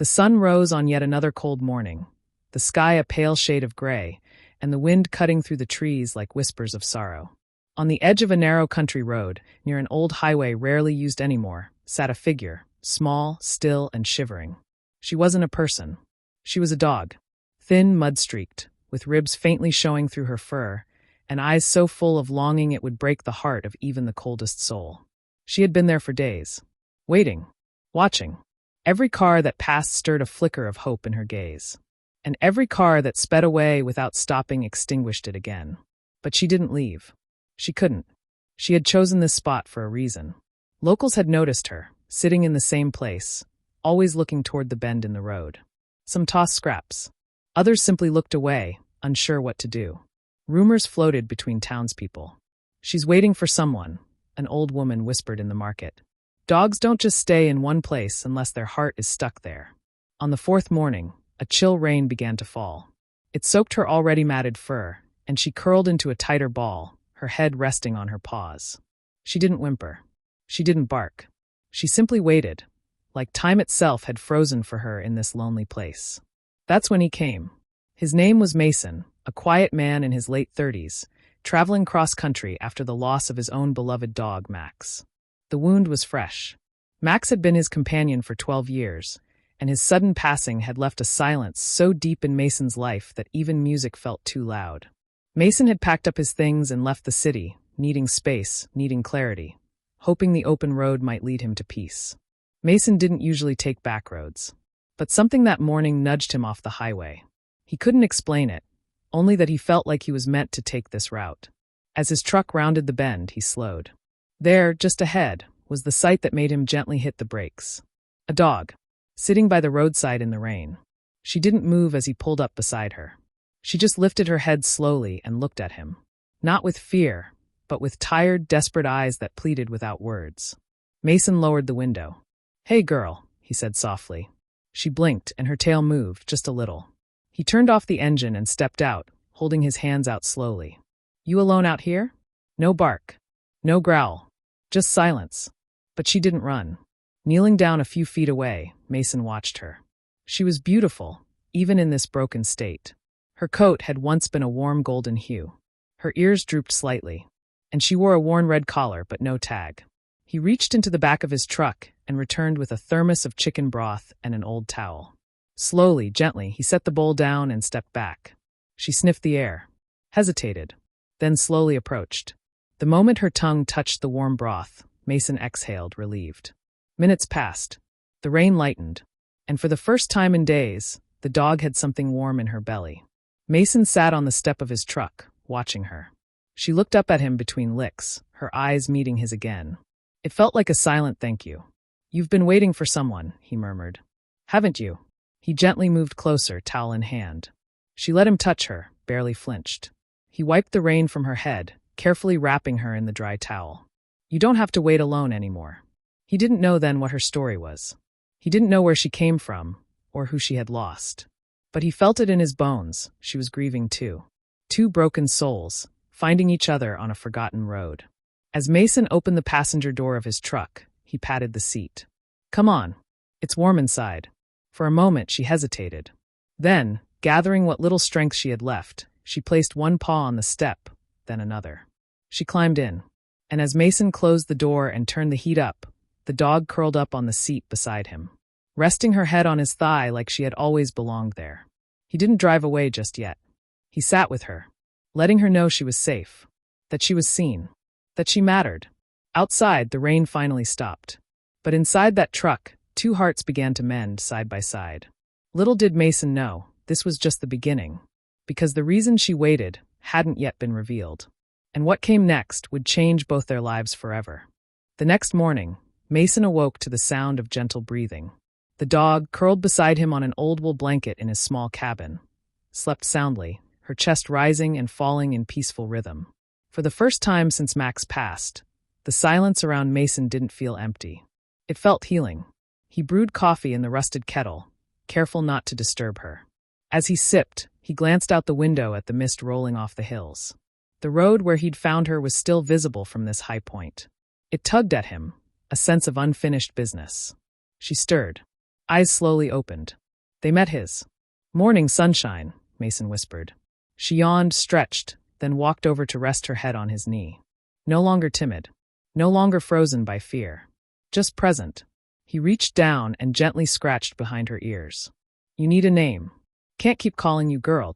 The sun rose on yet another cold morning, the sky a pale shade of gray, and the wind cutting through the trees like whispers of sorrow. On the edge of a narrow country road, near an old highway rarely used anymore, sat a figure, small, still, and shivering. She wasn't a person. She was a dog, thin, mud-streaked, with ribs faintly showing through her fur, and eyes so full of longing it would break the heart of even the coldest soul. She had been there for days, waiting, watching. Every car that passed stirred a flicker of hope in her gaze, and every car that sped away without stopping extinguished it again. But she didn't leave. She couldn't. She had chosen this spot for a reason. Locals had noticed her, sitting in the same place, always looking toward the bend in the road. Some tossed scraps. Others simply looked away, unsure what to do. Rumors floated between townspeople. "She's waiting for someone," an old woman whispered in the market. Dogs don't just stay in one place unless their heart is stuck there. On the fourth morning, a chill rain began to fall. It soaked her already matted fur, and she curled into a tighter ball, her head resting on her paws. She didn't whimper. She didn't bark. She simply waited, like time itself had frozen for her in this lonely place. That's when he came. His name was Mason, a quiet man in his late 30s, traveling cross-country after the loss of his own beloved dog, Max. The wound was fresh. Max had been his companion for 12 years, and his sudden passing had left a silence so deep in Mason's life that even music felt too loud. Mason had packed up his things and left the city, needing space, needing clarity, hoping the open road might lead him to peace. Mason didn't usually take back roads, but something that morning nudged him off the highway. He couldn't explain it, only that he felt like he was meant to take this route. As his truck rounded the bend, he slowed. There, just ahead, was the sight that made him gently hit the brakes. A dog, sitting by the roadside in the rain. She didn't move as he pulled up beside her. She just lifted her head slowly and looked at him. Not with fear, but with tired, desperate eyes that pleaded without words. Mason lowered the window. "Hey, girl," he said softly. She blinked, and her tail moved, just a little. He turned off the engine and stepped out, holding his hands out slowly. "You alone out here?" No bark. No growl. Just silence. But she didn't run. Kneeling down a few feet away, Mason watched her. She was beautiful, even in this broken state. Her coat had once been a warm golden hue. Her ears drooped slightly, and she wore a worn red collar but no tag. He reached into the back of his truck and returned with a thermos of chicken broth and an old towel. Slowly, gently, he set the bowl down and stepped back. She sniffed the air, hesitated, then slowly approached. The moment her tongue touched the warm broth, Mason exhaled, relieved. Minutes passed. The rain lightened, and for the first time in days, the dog had something warm in her belly. Mason sat on the step of his truck, watching her. She looked up at him between licks, her eyes meeting his again. It felt like a silent thank you. "You've been waiting for someone," he murmured. "Haven't you?" He gently moved closer, towel in hand. She let him touch her, barely flinched. He wiped the rain from her head, carefully wrapping her in the dry towel. "You don't have to wait alone anymore." He didn't know then what her story was. He didn't know where she came from, or who she had lost. But he felt it in his bones. She was grieving too. Two broken souls, finding each other on a forgotten road. As Mason opened the passenger door of his truck, he patted the seat. "Come on. It's warm inside." For a moment she hesitated. Then, gathering what little strength she had left, she placed one paw on the step, then another. She climbed in, and as Mason closed the door and turned the heat up, the dog curled up on the seat beside him, resting her head on his thigh like she had always belonged there. He didn't drive away just yet. He sat with her, letting her know she was safe, that she was seen, that she mattered. Outside, the rain finally stopped. But inside that truck, two hearts began to mend side by side. Little did Mason know, this was just the beginning, because the reason she waited hadn't yet been revealed. And what came next would change both their lives forever. The next morning, Mason awoke to the sound of gentle breathing. The dog, curled beside him on an old wool blanket in his small cabin, slept soundly, her chest rising and falling in peaceful rhythm. For the first time since Max passed, the silence around Mason didn't feel empty. It felt healing. He brewed coffee in the rusted kettle, careful not to disturb her. As he sipped, he glanced out the window at the mist rolling off the hills. The road where he'd found her was still visible from this high point. It tugged at him, a sense of unfinished business. She stirred. Eyes slowly opened. They met his. "Morning sunshine," Mason whispered. She yawned, stretched, then walked over to rest her head on his knee. No longer timid. No longer frozen by fear. Just present. He reached down and gently scratched behind her ears. "You need a name. Can't keep calling you girl."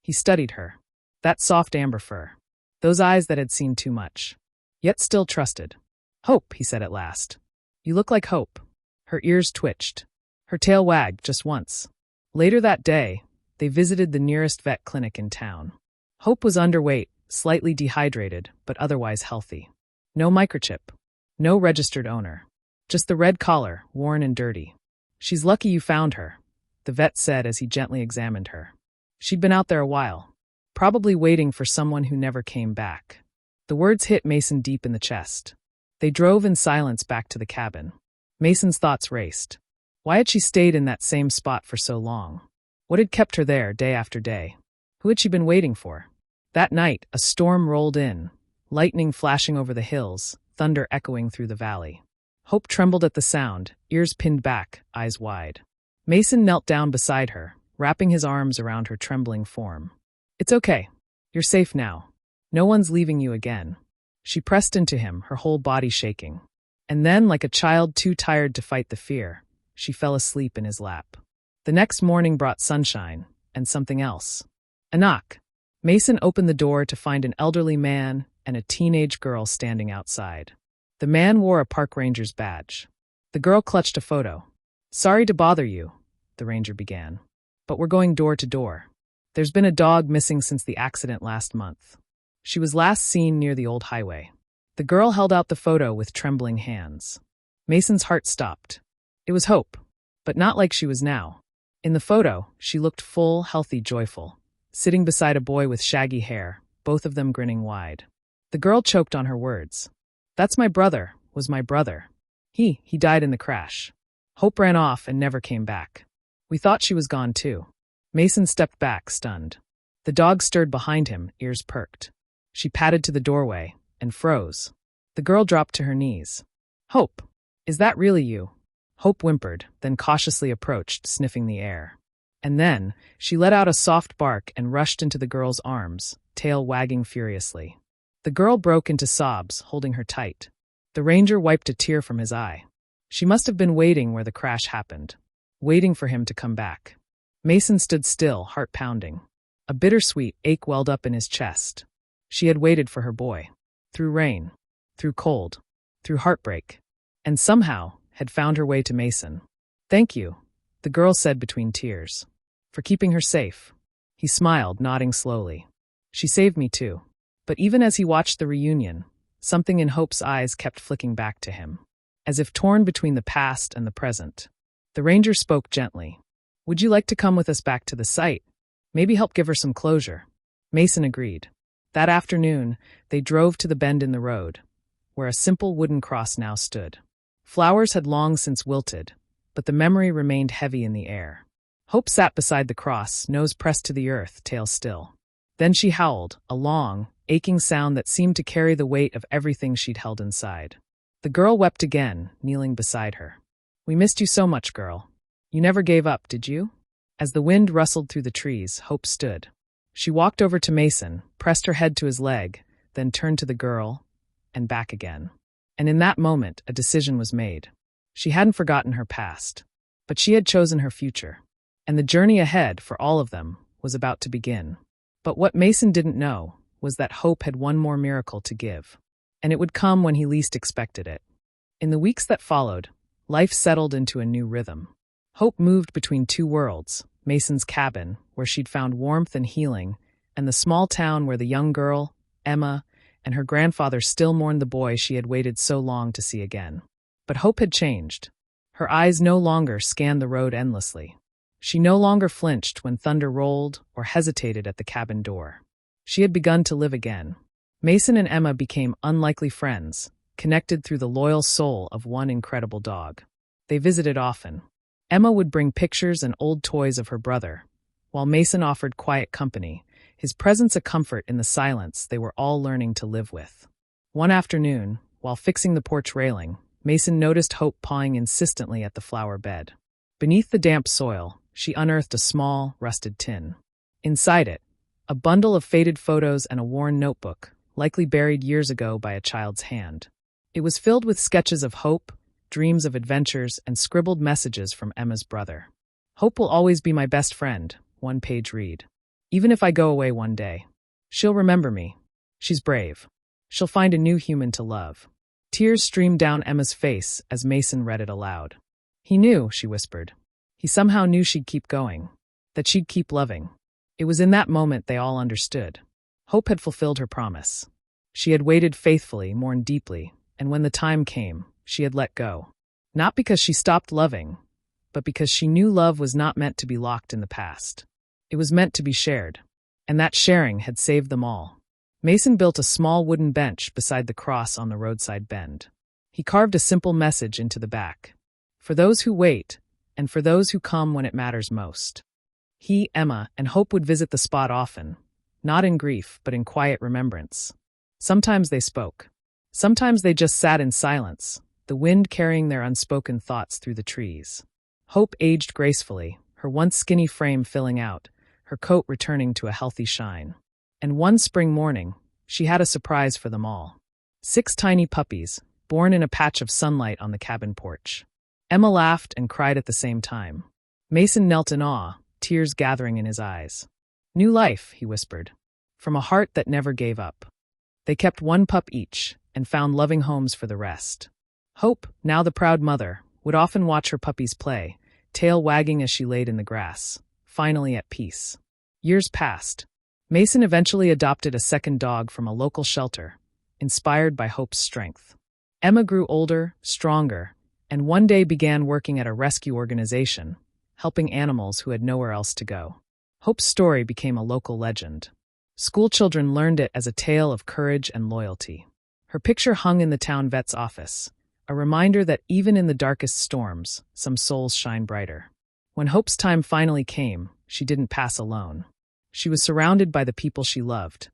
He studied her. That soft amber fur. Those eyes that had seen too much. Yet still trusted. "Hope," he said at last. "You look like Hope." Her ears twitched. Her tail wagged just once. Later that day, they visited the nearest vet clinic in town. Hope was underweight, slightly dehydrated, but otherwise healthy. No microchip. No registered owner. Just the red collar, worn and dirty. "She's lucky you found her," the vet said as he gently examined her. She'd been out there a while, probably waiting for someone who never came back. The words hit Mason deep in the chest. They drove in silence back to the cabin. Mason's thoughts raced. Why had she stayed in that same spot for so long? What had kept her there day after day? Who had she been waiting for? That night, a storm rolled in, lightning flashing over the hills, thunder echoing through the valley. Hope trembled at the sound, ears pinned back, eyes wide. Mason knelt down beside her, wrapping his arms around her trembling form. "It's okay. You're safe now. No one's leaving you again." She pressed into him, her whole body shaking. And then, like a child too tired to fight the fear, she fell asleep in his lap. The next morning brought sunshine, and something else. A knock. Mason opened the door to find an elderly man and a teenage girl standing outside. The man wore a park ranger's badge. The girl clutched a photo. "Sorry to bother you," the ranger began, "but we're going door to door. There's been a dog missing since the accident last month. She was last seen near the old highway." The girl held out the photo with trembling hands. Mason's heart stopped. It was Hope, but not like she was now. In the photo, she looked full, healthy, joyful, sitting beside a boy with shaggy hair, both of them grinning wide. The girl choked on her words. "That's my brother, was my brother. He died in the crash." Hope ran off and never came back. "We thought she was gone too." Mason stepped back, stunned. The dog stirred behind him, ears perked. She padded to the doorway and froze. The girl dropped to her knees. "Hope, is that really you?" Hope whimpered, then cautiously approached, sniffing the air. And then, she let out a soft bark and rushed into the girl's arms, tail wagging furiously. The girl broke into sobs, holding her tight. The ranger wiped a tear from his eye. She must have been waiting where the crash happened, waiting for him to come back. Mason stood still, heart pounding. A bittersweet ache welled up in his chest. She had waited for her boy. Through rain, through cold, through heartbreak, and somehow had found her way to Mason. "Thank you," the girl said between tears, "for keeping her safe." He smiled, nodding slowly. "She saved me too." But even as he watched the reunion, something in Hope's eyes kept flicking back to him, as if torn between the past and the present. The ranger spoke gently. "Would you like to come with us back to the site? Maybe help give her some closure?" Mason agreed. That afternoon, they drove to the bend in the road, where a simple wooden cross now stood. Flowers had long since wilted, but the memory remained heavy in the air. Hope sat beside the cross, nose pressed to the earth, tail still. Then she howled, a long, aching sound that seemed to carry the weight of everything she'd held inside. The girl wept again, kneeling beside her. "We missed you so much, girl. You never gave up, did you?" As the wind rustled through the trees, Hope stood. She walked over to Mason, pressed her head to his leg, then turned to the girl, and back again. And in that moment, a decision was made. She hadn't forgotten her past, but she had chosen her future. And the journey ahead, for all of them, was about to begin. But what Mason didn't know was that Hope had one more miracle to give. And it would come when he least expected it. In the weeks that followed, life settled into a new rhythm. Hope moved between two worlds, Mason's cabin, where she'd found warmth and healing, and the small town where the young girl, Emma, and her grandfather still mourned the boy she had waited so long to see again. But Hope had changed. Her eyes no longer scanned the road endlessly. She no longer flinched when thunder rolled or hesitated at the cabin door. She had begun to live again. Mason and Emma became unlikely friends, connected through the loyal soul of one incredible dog. They visited often. Emma would bring pictures and old toys of her brother, while Mason offered quiet company, his presence a comfort in the silence they were all learning to live with. One afternoon, while fixing the porch railing, Mason noticed Hope pawing insistently at the flower bed. Beneath the damp soil, she unearthed a small, rusted tin. Inside it, a bundle of faded photos and a worn notebook, likely buried years ago by a child's hand. It was filled with sketches of hope, dreams of adventures, and scribbled messages from Emma's brother. "Hope will always be my best friend," one page read. "Even if I go away one day. She'll remember me. She's brave. She'll find a new human to love." Tears streamed down Emma's face as Mason read it aloud. "He knew," she whispered. "He somehow knew she'd keep going, that she'd keep loving." It was in that moment they all understood. Hope had fulfilled her promise. She had waited faithfully, mourned deeply, and when the time came, she had let go. Not because she stopped loving, but because she knew love was not meant to be locked in the past. It was meant to be shared, and that sharing had saved them all. Mason built a small wooden bench beside the cross on the roadside bend. He carved a simple message into the back. For those who wait, and for those who come when it matters most. He, Emma, and Hope would visit the spot often, not in grief, but in quiet remembrance. Sometimes they spoke. Sometimes they just sat in silence, the wind carrying their unspoken thoughts through the trees. Hope aged gracefully, her once skinny frame filling out, her coat returning to a healthy shine. And one spring morning, she had a surprise for them all. 6 tiny puppies, born in a patch of sunlight on the cabin porch. Emma laughed and cried at the same time. Mason knelt in awe, tears gathering in his eyes. "New life," he whispered, "from a heart that never gave up." They kept 1 pup each, and found loving homes for the rest. Hope, now the proud mother, would often watch her puppies play, tail wagging as she laid in the grass, finally at peace. Years passed. Mason eventually adopted a second dog from a local shelter, inspired by Hope's strength. Emma grew older, stronger, and one day began working at a rescue organization, helping animals who had nowhere else to go. Hope's story became a local legend. School children learned it as a tale of courage and loyalty. Her picture hung in the town vet's office, a reminder that even in the darkest storms, some souls shine brighter. When Hope's time finally came, she didn't pass alone. She was surrounded by the people she loved.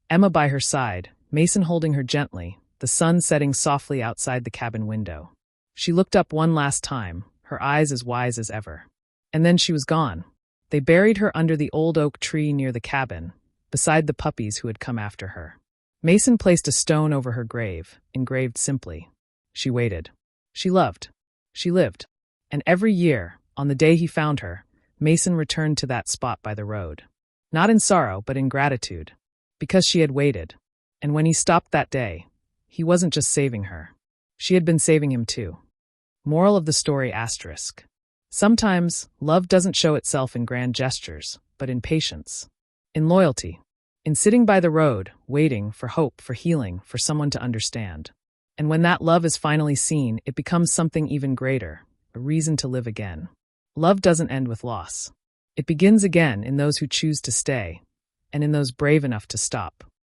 Emma by her side, Mason holding her gently, the sun setting softly outside the cabin window. She looked up one last time, her eyes as wise as ever. And then she was gone. They buried her under the old oak tree near the cabin, beside the puppies who had come after her. Mason placed a stone over her grave, engraved simply. She waited. She loved. She lived. And every year, on the day he found her, Mason returned to that spot by the road. Not in sorrow, but in gratitude. Because she had waited. And when he stopped that day, he wasn't just saving her. She had been saving him too. Moral of the story asterisk. Sometimes, love doesn't show itself in grand gestures, but in patience. In loyalty. In sitting by the road, waiting for hope, for healing, for someone to understand. And when that love is finally seen, it becomes something even greater, a reason to live again. Love doesn't end with loss. It begins again in those who choose to stay, and in those brave enough to stop.